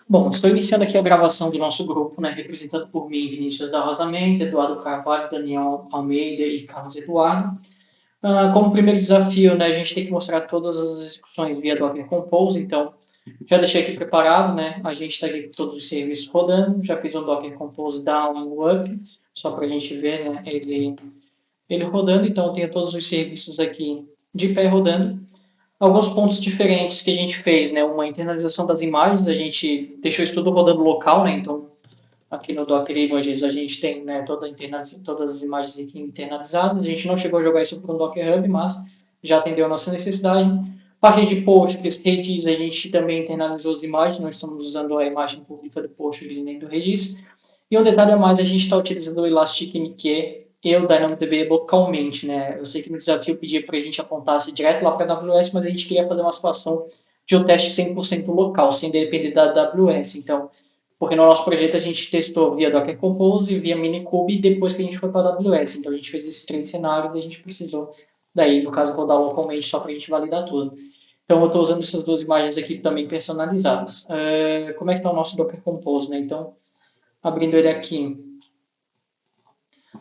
Bom, estou iniciando aqui a gravação do nosso grupo, né, representado por mim, Vinícius da Rosa Mendes, Eduardo Carvalho, Daniel Almeida e Carlos Eduardo. Como primeiro desafio, né, a gente tem que mostrar todas as execuções via Docker Compose, então já deixei aqui preparado, né, a gente está aqui com todos os serviços rodando, já fiz um Docker Compose down e up, só para a gente ver, né, ele rodando, então eu tenho todos os serviços aqui de pé rodando. Alguns pontos diferentes que a gente fez, né? Uma internalização das imagens, a gente deixou isso tudo rodando local, né? Então, aqui no Docker Images a gente tem, né, todas as imagens aqui internalizadas. A gente não chegou a jogar isso para o Docker Hub, mas já atendeu a nossa necessidade. Parte de Postgres, Redis, a gente também internalizou as imagens, nós estamos usando a imagem pública do Postgres e nem do Redis. E um detalhe a mais, a gente está utilizando o ElasticMQ e o DynamoDB localmente, né? Eu sei que no desafio pedia para a gente apontasse direto lá para a AWS, mas a gente queria fazer uma situação de um teste 100% local, sem depender da AWS. Então, porque no nosso projeto a gente testou via Docker Compose, via Minikube, e depois que a gente foi para a AWS. Então, a gente fez esses três cenários e a gente precisou, daí, no caso, rodar localmente só para a gente validar tudo. Então, eu estou usando essas duas imagens aqui também personalizadas. Como é que está o nosso Docker Compose, né? Então, abrindo ele aqui,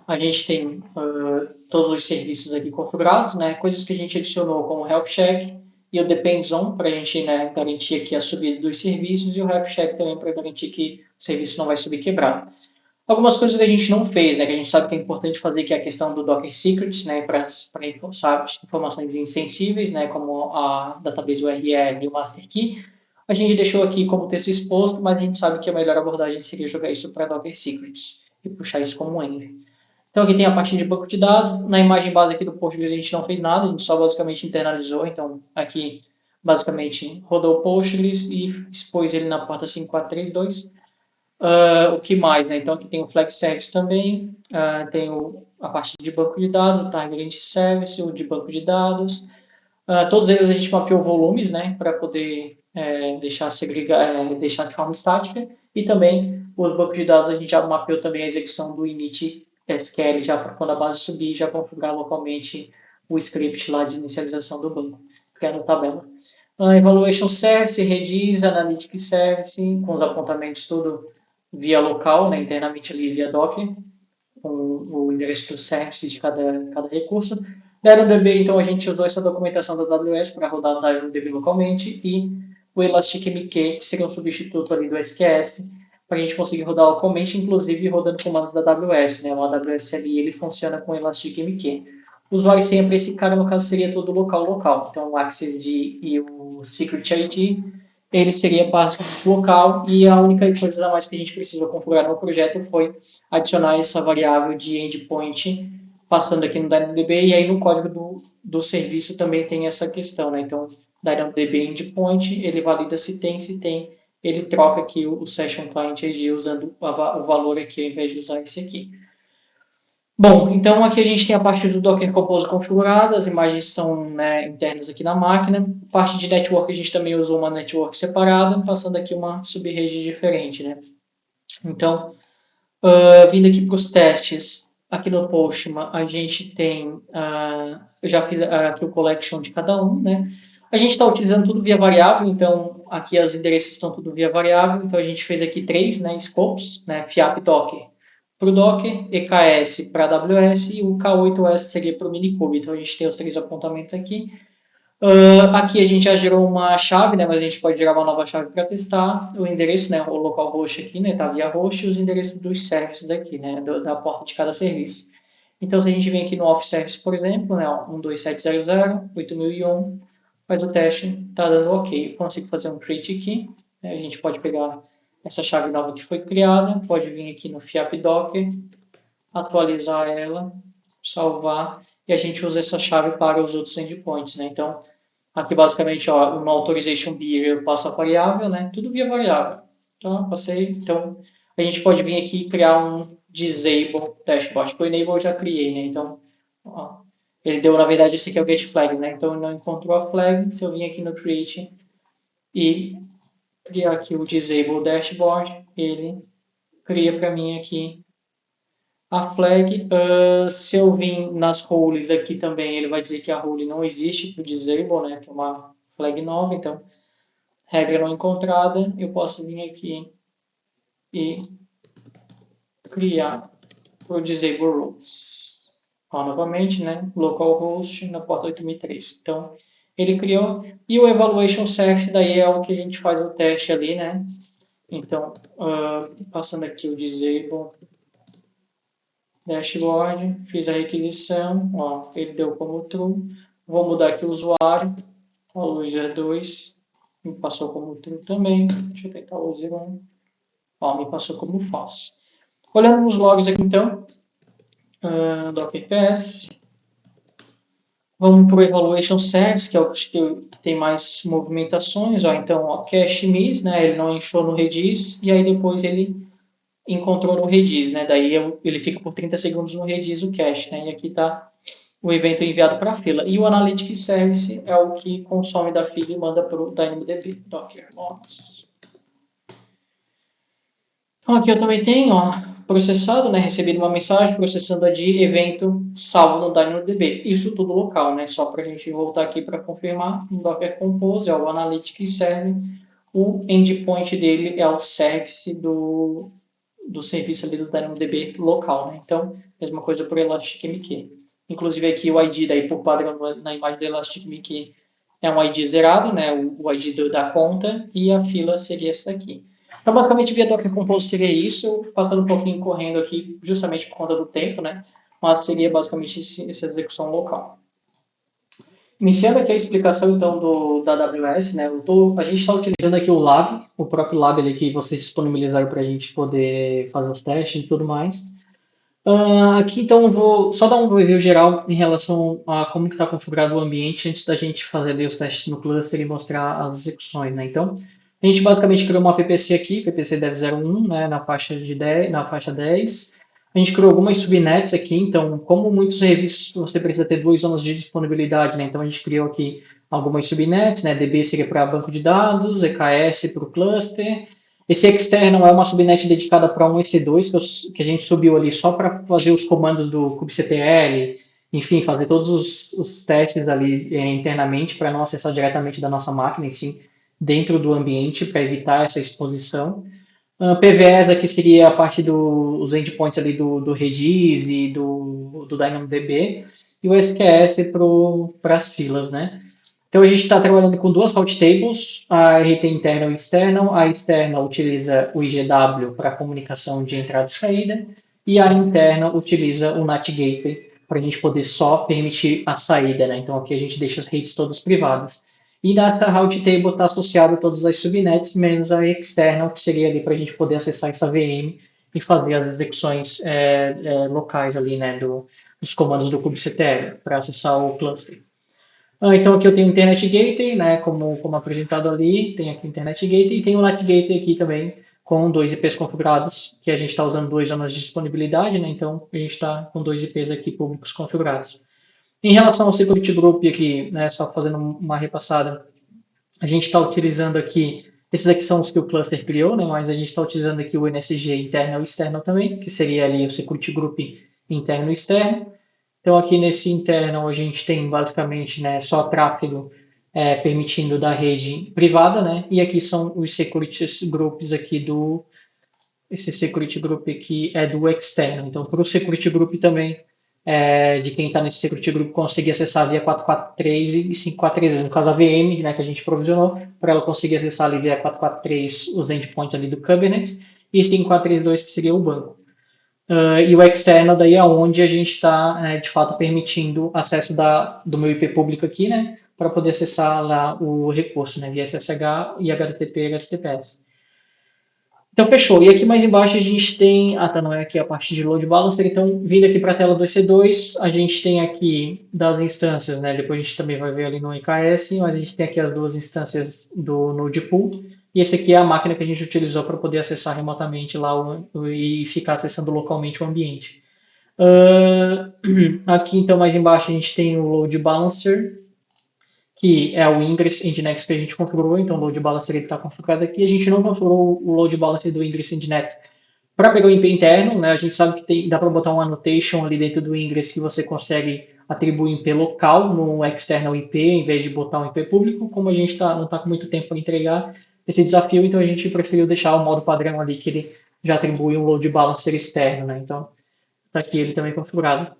a gente tem todos os serviços aqui configurados, né? Coisas que a gente adicionou como o Health Check e o Depends On para a gente, né, garantir aqui a subida dos serviços e o Health Check também para garantir que o serviço não vai subir quebrado. Algumas coisas que a gente não fez, né, que a gente sabe que é importante fazer, que é a questão do Docker Secrets, né, para informações insensíveis, né, como a database URL e o Master Key. A gente deixou aqui como texto exposto, mas a gente sabe que a melhor abordagem seria jogar isso para Docker Secrets e puxar isso como env. Então aqui tem a parte de banco de dados. Na imagem base aqui do Postgres a gente não fez nada, a gente só basicamente internalizou. Então aqui basicamente rodou o Postgres e expôs ele na porta 5432. O que mais, né? Então aqui tem o Flex Service também, tem a parte de banco de dados, o Target Service, o de banco de dados. Todos eles a gente mapeou volumes, né? Para poder deixar de forma estática. E também os bancos de dados a gente já mapeou também a execução do init SQL já para quando a base subir, já configurar localmente o script lá de inicialização do banco, que é na tabela. Evaluation Service, Redis, Analytics Service, com os apontamentos tudo via local, né, internamente ali via Docker, com o endereço do service de cada recurso. DynamoDB, então a gente usou essa documentação da AWS para rodar o DynamoDB localmente e o ElasticMQ, que seria um substituto ali do SQS, para a gente conseguir rodar localmente, inclusive rodando comandos da AWS, né? O AWS ali ele funciona com o ElasticMQ. O usuário e senha para esse cara, no caso, seria todo local. Então, o Access D e o Secret ID, ele seria basicamente local, e a única coisa a mais que a gente precisou configurar no projeto foi adicionar essa variável de endpoint, passando aqui no DynamoDB, e aí no código do serviço também tem essa questão, né? Então, DynamoDB endpoint, ele valida se tem, ele troca aqui o Session Client ID usando o valor aqui, ao invés de usar esse aqui. Bom, então aqui a gente tem a parte do Docker Compose configurada, as imagens são, né, internas aqui na máquina. Parte de network a gente também usou uma network separada, passando aqui uma subrede diferente, né? Então, vindo aqui para os testes, aqui no Postman a gente tem, eu já fiz aqui o collection de cada um, né? A gente está utilizando tudo via variável, então aqui os endereços estão tudo via variável, então a gente fez aqui três, né, scopes, né, fiap docker para o Docker, EKS para a AWS e o K8S seria para o Minikube. Então a gente tem os três apontamentos aqui. Aqui a gente já gerou uma chave, né, mas a gente pode gerar uma nova chave para testar o endereço, né, o localhost aqui, né, tá via host, e os endereços dos services aqui, né, da porta de cada serviço. Então, se a gente vem aqui no Office Service, por exemplo, né, 12700, 8001, faz o teste, tá dando ok. Eu consigo fazer um create aqui, né, a gente pode pegar essa chave nova que foi criada, pode vir aqui no fiap docker, atualizar ela, salvar, e a gente usa essa chave para os outros endpoints, né? Então, aqui basicamente, ó, uma authorization beer eu passo a variável, né? Tudo via variável. Então, passei. Então, a gente pode vir aqui e criar um disable dashboard. O enable eu já criei, né? Então, ó, ele deu, na verdade, esse aqui é o get flags, né? Então, ele não encontrou a flag. Se eu vim aqui no create e criar aqui o disable dashboard, ele cria para mim aqui a flag. Se eu vim nas roles aqui também, ele vai dizer que a role não existe para o disable, né? Que é uma flag nova. Então, regra não encontrada, eu posso vir aqui e criar o disable rules. Ó, novamente, né? Localhost na porta 8003. Então, ele criou. E o evaluation service daí é o que a gente faz o teste ali, né? Então, passando aqui o disable dashboard, fiz a requisição, ó, ele deu como true. Vou mudar aqui o usuário, o user2, me passou como true também. Deixa eu tentar o user1, ó, me passou como false. Olhando nos logs aqui então, Docker PS, vamos para o Evaluation Service, que é o que tem mais movimentações, ó, então ó, cache miss, né, ele não encheu no Redis, e aí depois ele encontrou no Redis, né? Daí ele fica por 30 segundos no Redis o cache, né? E aqui está o evento enviado para a fila. E o Analytics Service é o que consome da fila e manda para o DynamoDB. Docker logs. Então aqui eu também tenho, ó, processado, né? Recebido uma mensagem processando a de evento salvo no DynamoDB. Isso tudo local, né? Só para a gente voltar aqui para confirmar. No Docker Compose é o Analytics Service. O endpoint dele é o service do serviço ali do DynamoDB local, né? Então, mesma coisa para o ElasticMQ. Inclusive aqui o ID daí por padrão na imagem do ElasticMQ é um ID zerado, né? O ID da conta, e a fila seria essa daqui. Então, basicamente, via Docker Compose seria isso, passando um pouquinho correndo aqui, justamente por conta do tempo, né? Mas seria basicamente essa execução local. Iniciando aqui a explicação então da AWS, né? A gente está utilizando aqui o Lab, o próprio Lab ali que vocês disponibilizaram para a gente poder fazer os testes e tudo mais. Aqui então eu vou só dar um review geral em relação a como está configurado o ambiente antes da gente fazer ali os testes no cluster e mostrar as execuções, né? Então a gente basicamente criou uma VPC aqui, VPC Dev 01, né? Na faixa 10. A gente criou algumas subnets aqui, então, como muitos serviços você precisa ter 2 zonas de disponibilidade, né? Então a gente criou aqui algumas subnets, né? DB seria para banco de dados, EKS para o cluster. Esse externo é uma subnet dedicada para um EC2 que a gente subiu ali só para fazer os comandos do kubectl, enfim, fazer todos os testes ali internamente para não acessar diretamente da nossa máquina, e sim dentro do ambiente para evitar essa exposição. PVS aqui seria a parte dos endpoints ali do Redis e do DynamoDB, e o SQS para as filas, né? Então a gente está trabalhando com duas route tables, a RT interna e externa. A externa utiliza o IGW para comunicação de entrada e saída, e a interna utiliza o NAT Gateway para a gente poder só permitir a saída, né? Então aqui a gente deixa as redes todas privadas. E nessa route table está associado todas as subnets, menos a externa, que seria ali para a gente poder acessar essa VM e fazer as execuções locais ali, né, dos comandos do kubectl para acessar o cluster. Então aqui eu tenho o Internet Gateway, né, como apresentado ali, tem aqui o Internet Gateway e tem o NAT Gateway aqui também, com 2 IPs configurados, que a gente está usando 2 zonas de disponibilidade, né, então a gente está com 2 IPs aqui públicos configurados. Em relação ao Security Group aqui, né, só fazendo uma repassada, a gente está utilizando aqui, esses aqui são os que o cluster criou, né, mas a gente está utilizando aqui o NSG interno e externo também, que seria ali o Security Group interno e externo. Então aqui nesse interno a gente tem basicamente, né, só tráfego permitindo da rede privada, né, e aqui são os security groups aqui esse security group aqui é do externo. Então para o security group também de quem está nesse security group conseguir acessar via 443 e 543, no caso a VM, né, que a gente provisionou, para ela conseguir acessar ali via 443 os endpoints ali do Kubernetes, e 5432 que seria o banco. E o externo daí é onde a gente está, de fato, permitindo acesso do meu IP público aqui, né, para poder acessar lá o recurso, né, via SSH e HTTP e HTTPS. Então, fechou. E aqui mais embaixo a gente tem, tá, não é aqui a parte de load balancer, então, vindo aqui para a tela do EC2, a gente tem aqui das instâncias, né, depois a gente também vai ver ali no EKS, mas a gente tem aqui as duas instâncias do Node Pool, e esse aqui é a máquina que a gente utilizou para poder acessar remotamente lá e ficar acessando localmente o ambiente. Aqui, então, mais embaixo a gente tem o load balancer, que é o Ingress Nginx que a gente configurou, então o load balancer está configurado aqui. A gente não configurou o load balancer do Ingress Nginx Para pegar o IP interno, né, a gente sabe que dá para botar um annotation ali dentro do Ingress que você consegue atribuir IP local no external IP, em vez de botar um IP público. Como a gente não está com muito tempo para entregar esse desafio, então a gente preferiu deixar o modo padrão ali, que ele já atribui um load balancer externo. Né? Então, está aqui ele também configurado.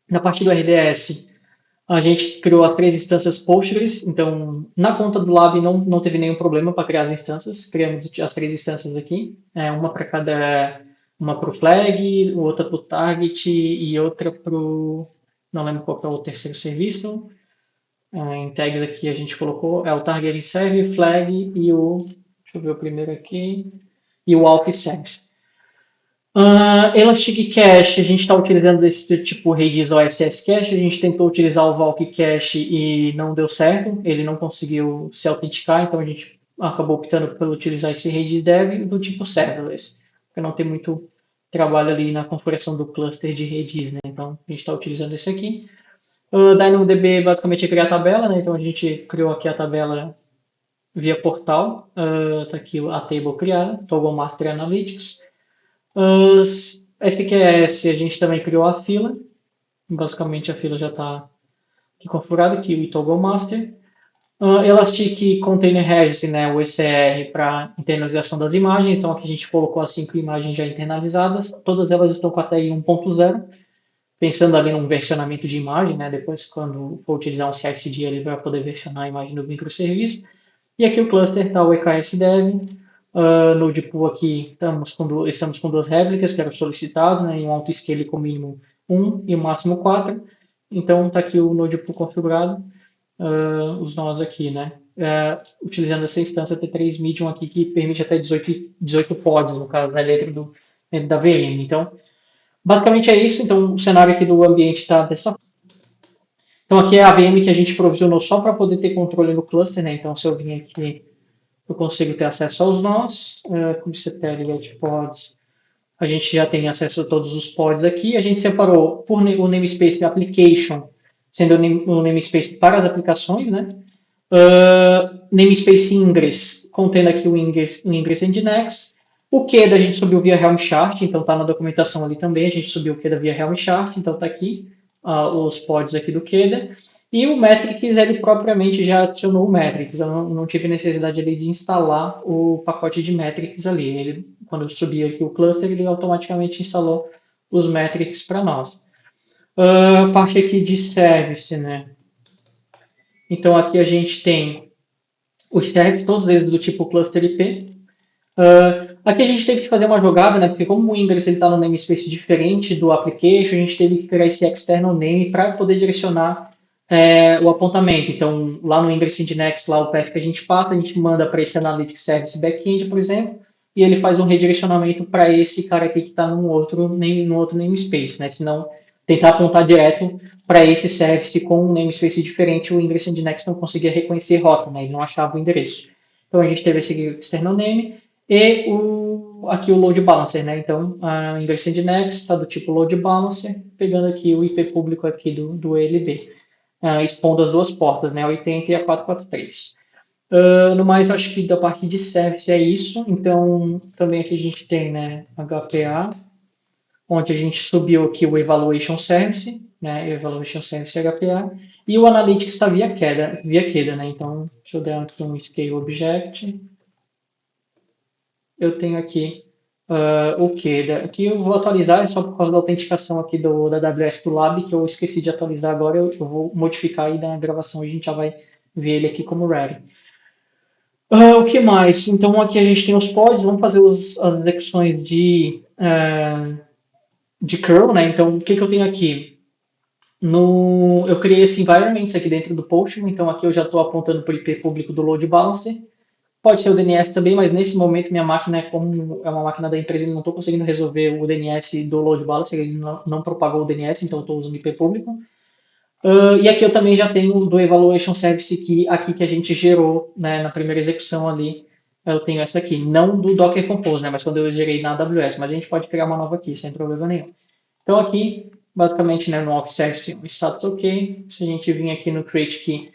Na parte do RDS, a gente criou as 3 instâncias Postgres, então na conta do Lab não teve nenhum problema para criar as instâncias. Criamos as 3 instâncias aqui, uma para cada, uma para o flag, outra para o target e outra para o, não lembro qual que é o terceiro serviço. Em tags aqui a gente colocou, o target serve, flag e deixa eu ver o primeiro aqui, e o auth serve. Elastic Cache, a gente está utilizando esse tipo Redis OSS Cache, a gente tentou utilizar o Valk Cache e não deu certo, ele não conseguiu se autenticar, então a gente acabou optando por utilizar esse Redis Dev do tipo serverless, porque não tem muito trabalho ali na configuração do cluster de Redis, né? Então a gente está utilizando esse aqui. DynamoDB basicamente é criar a tabela, né? Então a gente criou aqui a tabela via portal, está aqui a table criada, Toggle Master Analytics. SQS, a gente também criou a fila. Basicamente a fila já está configurada aqui, o Toggle Master. Elastic Container Registry, né, o ECR, para internalização das imagens. Então aqui a gente colocou as 5 imagens já internalizadas. Todas elas estão com a TI 1.0. Pensando ali num versionamento de imagem, né, depois quando for utilizar um CI/CD ali para poder versionar a imagem do microserviço. E aqui o cluster está o EKS Dev. No Deeppool aqui estamos com 2 réplicas, que era solicitado, né, em um autoscale com mínimo 1 e o máximo 4. Então está aqui o Nodepool configurado, os nós aqui, né, utilizando essa instância T3 Medium aqui, que permite até 18 pods, no caso, né, dentro da VM. Então, basicamente é isso. Então, o cenário aqui do ambiente está dessa forma. Então, aqui é a VM que a gente provisionou só para poder ter controle no cluster, né, então se eu vim aqui eu consigo ter acesso aos nós, com get pods, a gente já tem acesso a todos os pods aqui. A gente separou por o namespace application, sendo o namespace para as aplicações, né? Namespace ingress, contendo aqui o ingress and Nginx. O QEDA a gente subiu via Helm chart, então está na documentação ali também, a gente subiu o QEDA via Helm chart, então está aqui os pods aqui do QEDA. E o Metrics, ele propriamente já adicionou o Metrics, eu não tive necessidade ali de instalar o pacote de Metrics ali. Ele, quando eu subi aqui o cluster, ele automaticamente instalou os Metrics para nós. Parte aqui de Service, né? Então aqui a gente tem os services, todos eles do tipo cluster IP. Aqui a gente teve que fazer uma jogada, né? Porque como o Ingress está no namespace diferente do application, a gente teve que criar esse external name para poder direcionar o apontamento. Então, lá no Ingress Nginx, lá o path que a gente passa, a gente manda para esse Analytics Service Backend, por exemplo, e ele faz um redirecionamento para esse cara aqui que está no outro namespace, né? Senão, tentar apontar direto para esse service com um namespace diferente, o Ingress Nginx não conseguia reconhecer rota, né? Ele não achava o endereço. Então, a gente teve esse external name e aqui o load balancer, né? Então, a Ingress Nginx está do tipo load balancer, pegando aqui o IP público aqui do ELB. Expondo as 2 portas, né, a 80 e a 443. No mais, acho que da parte de service é isso. Então, também aqui a gente tem, né, HPA, onde a gente subiu aqui o Evaluation Service, né, Evaluation Service HPA, e o Analytics está via QEDA, né, então, deixa eu dar aqui um Scale Object. Eu tenho aqui o QEDA. Aqui eu vou atualizar, só por causa da autenticação aqui da AWS do Lab, que eu esqueci de atualizar agora, eu vou modificar aí na gravação e a gente já vai ver ele aqui como ready. O que mais? Então aqui a gente tem os pods, vamos fazer as execuções de curl, né? Então o que eu tenho aqui? Eu criei esse environment aqui dentro do Postman, então aqui eu já estou apontando para o IP público do load balancer. Pode ser o DNS também, mas nesse momento minha máquina, como é uma máquina da empresa, eu não estou conseguindo resolver o DNS do load balancer, ele não propagou o DNS, então eu estou usando o IP público. E aqui eu também já tenho do Evaluation Service Key, aqui que a gente gerou, né, na primeira execução ali. Eu tenho essa aqui, não do Docker Compose, né, mas quando eu gerei na AWS, mas a gente pode criar uma nova aqui, sem problema nenhum. Então aqui, basicamente, né, no Off Service, o status ok. Se a gente vir aqui no Create Key,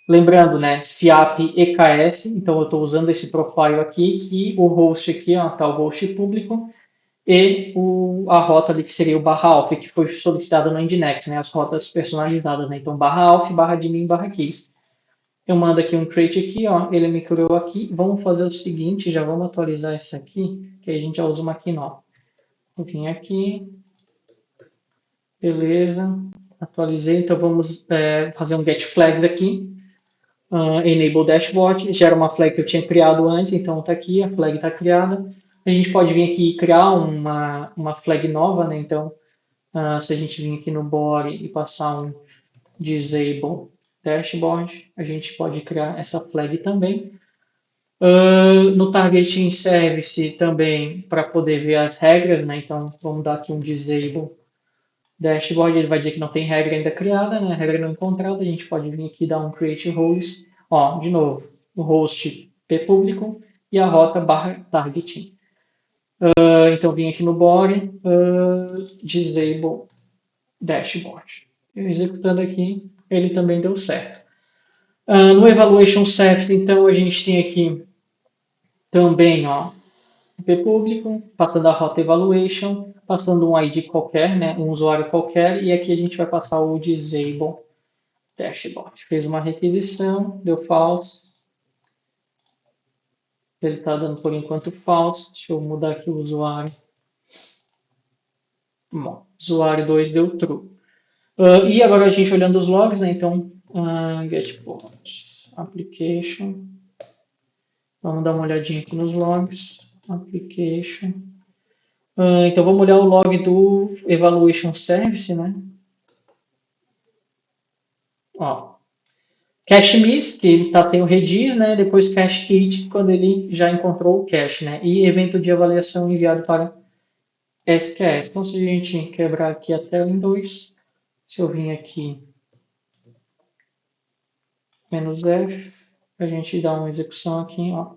lembrando, né, FIAP EKS, então eu estou usando esse profile aqui, que o host aqui, ó, tá o host público, e a rota ali que seria o barra alf, que foi solicitada no Nginx, né? As rotas personalizadas, né? Então barra alf, barra admin, barra keys. Eu mando aqui um create aqui, ó, ele me criou aqui. Vamos fazer o seguinte, já vamos atualizar essa aqui, que aí a gente já usa uma aqui nova. Eu vim aqui, beleza, atualizei, então vamos fazer um get flags aqui. Enable dashboard, gera uma flag que eu tinha criado antes, então está aqui, a flag está criada. A gente pode vir aqui e criar uma flag nova, né? Então, se a gente vir aqui no body e passar um disable dashboard, a gente pode criar essa flag também. No targeting service também, para poder ver as regras, né? Então, vamos dar aqui um disable dashboard, ele vai dizer que não tem regra ainda criada, né? Regra não encontrada, a gente pode vir aqui e dar um create roles. Ó, de novo, o host público e a rota barra targeting. Então, vim aqui no body, disable dashboard. Eu executando aqui, ele também deu certo. No evaluation service, então, a gente tem aqui também, ó, público, passando a rota evaluation, passando um ID qualquer, né, um usuário qualquer, e aqui a gente vai passar o disable dashboard. Fez uma requisição, deu false. Ele está dando por enquanto false. Deixa eu mudar aqui o usuário. Bom, usuário 2 deu true. E agora a gente olhando os logs, né? Então, get port application. Vamos dar uma olhadinha aqui nos logs. Application. Então vamos olhar o log do Evaluation Service, né? Ó, cache miss, que ele está sem o redis, né? Depois cache hit, quando ele já encontrou o cache, né? E evento de avaliação enviado para SQS. Então, se a gente quebrar aqui a tela em dois, se eu vim aqui "-f", a gente dá uma execução aqui, ó.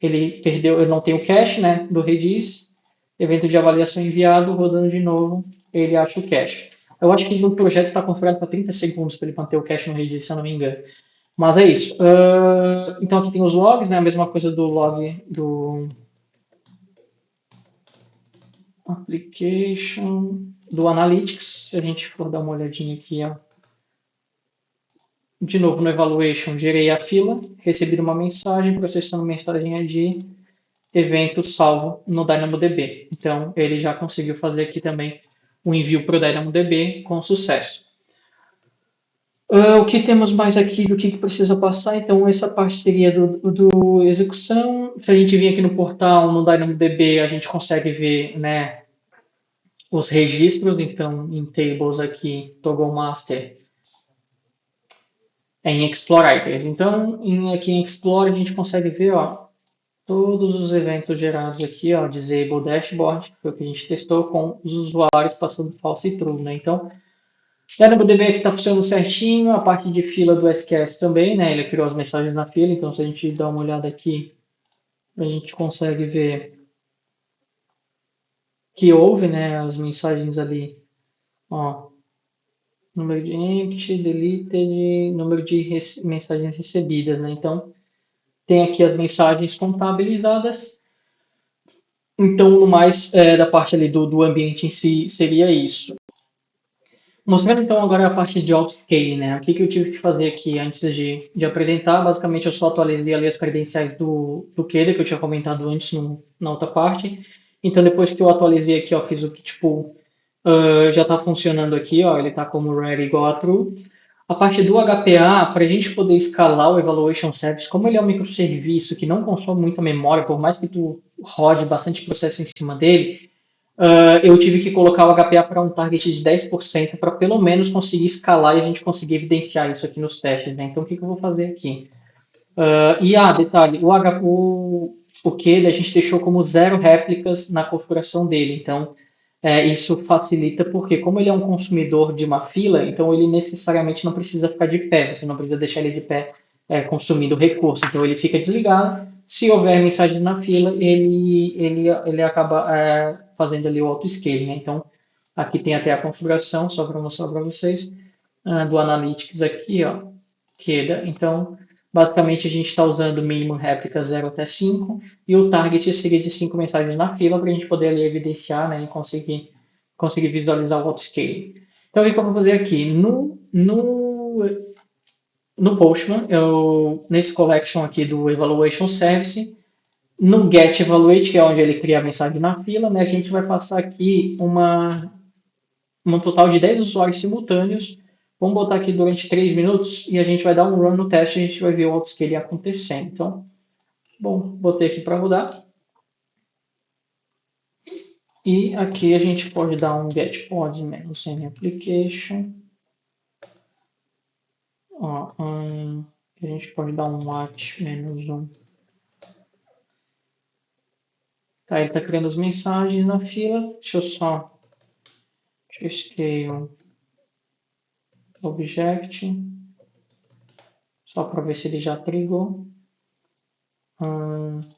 Ele perdeu, ele não tem o cache, né, do redis, evento de avaliação enviado, rodando de novo, ele acha o cache. Eu acho que no projeto está configurado para 30 segundos para ele manter o cache no redis, se eu não me engano. Mas é isso. Então aqui tem os logs, né, a mesma coisa do log do application, do analytics. Se a gente for dar uma olhadinha aqui, ó. De novo, no evaluation, gerei a fila, recebi uma mensagem, processando mensagem de evento salvo no DynamoDB. Então, ele já conseguiu fazer aqui também o envio para o DynamoDB com sucesso. O que temos mais aqui do que precisa passar? Então, essa parte seria do execução. Se a gente vir aqui no portal, no DynamoDB, a gente consegue ver, né, os registros. Então, em tables aqui, toggle master em Explore Items. Então, aqui em Explore, a gente consegue ver, ó, todos os eventos gerados aqui, ó, Disable Dashboard, que foi o que a gente testou, com os usuários passando false e true, né? Então, o DynamoDB aqui está funcionando certinho, a parte de fila do SQS também, né? Ele criou as mensagens na fila, então se a gente dá uma olhada aqui, a gente consegue ver que houve, né, as mensagens ali, ó, número de empty, deleted, número de mensagens recebidas, né? Então, tem aqui as mensagens contabilizadas. Então, no mais da parte ali do ambiente em si, seria isso. Mostrando então agora a parte de auto-scaling, né? O que eu tive que fazer aqui antes de apresentar, basicamente eu só atualizei ali as credenciais do Keda, que eu tinha comentado antes na outra parte. Então depois que eu atualizei aqui, ó, fiz o que tipo, já está funcionando aqui, ó, ele está como ready igual a true. A parte do HPA, para a gente poder escalar o Evaluation Service, como ele é um microserviço que não consome muita memória, por mais que tu rode bastante processo em cima dele, eu tive que colocar o HPA para um target de 10% para pelo menos conseguir escalar e a gente conseguir evidenciar isso aqui nos testes, né? Então, o que eu vou fazer aqui? Detalhe, o QED a gente deixou como 0 réplicas na configuração dele. Então, isso facilita porque, como ele é um consumidor de uma fila, então ele necessariamente não precisa ficar de pé, você não precisa deixar ele de pé consumindo recurso. Então, ele fica desligado. Se houver mensagens na fila, ele acaba fazendo ali o auto-scaling, né? Então, aqui tem até a configuração, só para mostrar para vocês, do Analytics aqui, ó, QEDA. Então, Basicamente, a gente está usando o mínimo réplica 0 até 5 e o target seria de 5 mensagens na fila para a gente poder ali evidenciar, né, e conseguir visualizar o autoscaling. Então, o que eu vou fazer aqui? No Postman, nesse collection aqui do Evaluation Service, no Get Evaluate, que é onde ele cria a mensagem na fila, né, a gente vai passar aqui um total de 10 usuários simultâneos. Vamos botar aqui durante 3 minutos e a gente vai dar um run no teste e a gente vai ver o autoscaling acontecendo. Então, bom, botei aqui para rodar. E aqui a gente pode dar um get pods menos n application. Ó, a gente pode dar um at menos 1. Tá, ele está criando as mensagens na fila. Deixa eu só scale object, só para ver se ele já trigou.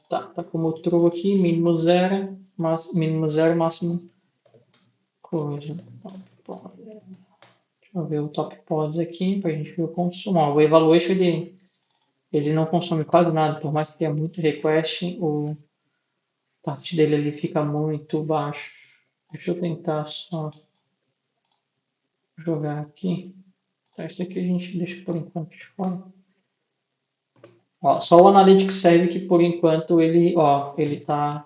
Tá como true aqui, mínimo 0, máximo coisa. Deixa eu ver o top pods aqui para a gente ver o consumo. Ó, o evaluation ele não consome quase nada, por mais que tenha muito request, o target dele ali fica muito baixo. Deixa eu tentar só jogar aqui. Tá, isso aqui a gente deixa por enquanto de fora. Ó, só o Analytics serve que por enquanto ele tá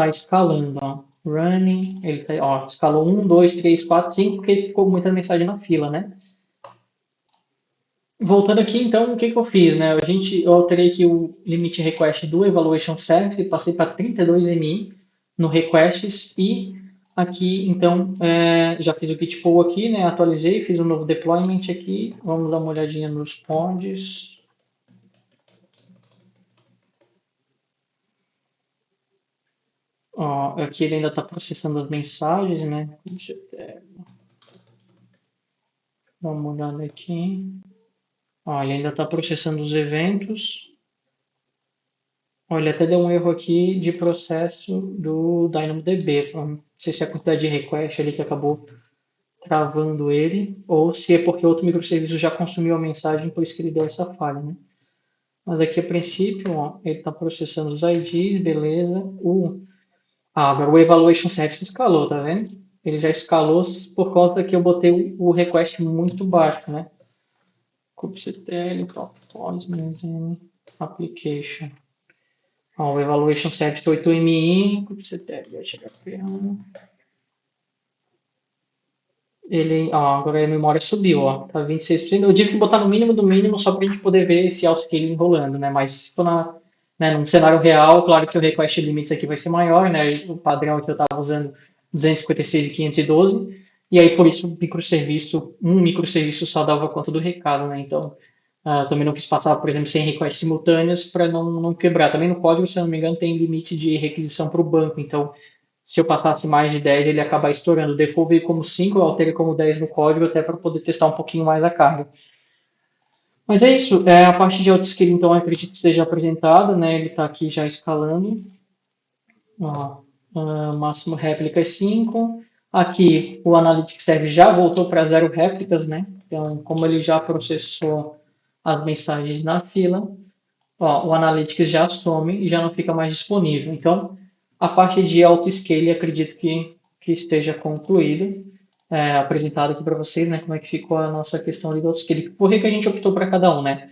escalando, ó. Running, escalou 1, 2, 3, 4, 5, porque ficou muita mensagem na fila, né? Voltando aqui, então, o que eu fiz, né? Eu alterei aqui o limit request do Evaluation Service e passei para 32 MI no requests e aqui, então, já fiz o git pull aqui, né? Atualizei, fiz um novo deployment aqui. Vamos dar uma olhadinha nos pods. Ó, aqui ele ainda está processando as mensagens, né? Deixa eu dar uma olhada aqui. Ó, ele ainda está processando os eventos. Ó, ele até deu um erro aqui de processo do DynamoDB. Não sei se é a quantidade de request ali que acabou travando ele, ou se é porque outro microserviço já consumiu a mensagem, por isso que ele deu essa falha, né? Mas aqui a princípio, ó, ele está processando os IDs, beleza. Agora o Evaluation Service escalou, tá vendo? Ele já escalou por causa que eu botei o request muito baixo, né? kubectl, top pods, application. Ó, o Evaluation Service 8MI, kubectl, HTTP1. Agora a memória subiu, ó, tá 26%. Eu tive que botar no mínimo do mínimo só para a gente poder ver esse autoscaling rolando, né? Mas se for num cenário real, claro que o request limits aqui vai ser maior, né? O padrão que eu estava usando 256 e 512, e aí por isso um microserviço só dava conta do recado, né? Então, também não quis passar, por exemplo, 100 requests simultâneos para não quebrar. Também no código, se eu não me engano, tem limite de requisição para o banco, então se eu passasse mais de 10, ele ia acabar estourando. O default veio como 5, eu alterei como 10 no código, até para poder testar um pouquinho mais a carga. Mas é isso, a parte de autoscaling, então, eu acredito que esteja apresentada, né? Ele está aqui já escalando. Ó, máximo réplicas 5. Aqui o Analytics Serve já voltou para 0 réplicas, né? Então, como ele já processou as mensagens na fila, ó, o Analytics já some e já não fica mais disponível. Então, a parte de autoscale acredito que esteja concluída. Apresentado aqui para vocês, né, como é que ficou a nossa questão ali do autoscale. Por que a gente optou para cada um, né?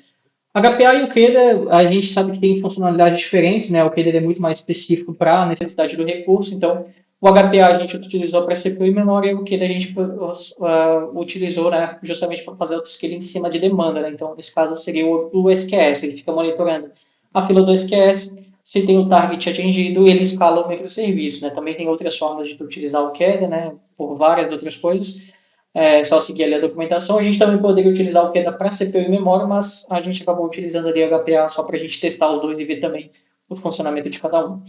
HPA e o Keder, a gente sabe que tem funcionalidades diferentes, né? O Keder é muito mais específico para a necessidade do recurso, então o HPA a gente utilizou para CPU e memória e o Keder a gente utilizou, né, justamente para fazer autoscaling em cima de demanda, né? Então, nesse caso seria o SQS, ele fica monitorando a fila do SQS, se tem o target atingido, ele escala o microserviço, né? Também tem outras formas de utilizar o Keder, né? Por várias outras coisas. Só seguir ali a documentação. A gente também poderia utilizar o Keda para CPU e memória, mas a gente acabou utilizando ali o HPA só para a gente testar os dois e ver também o funcionamento de cada um.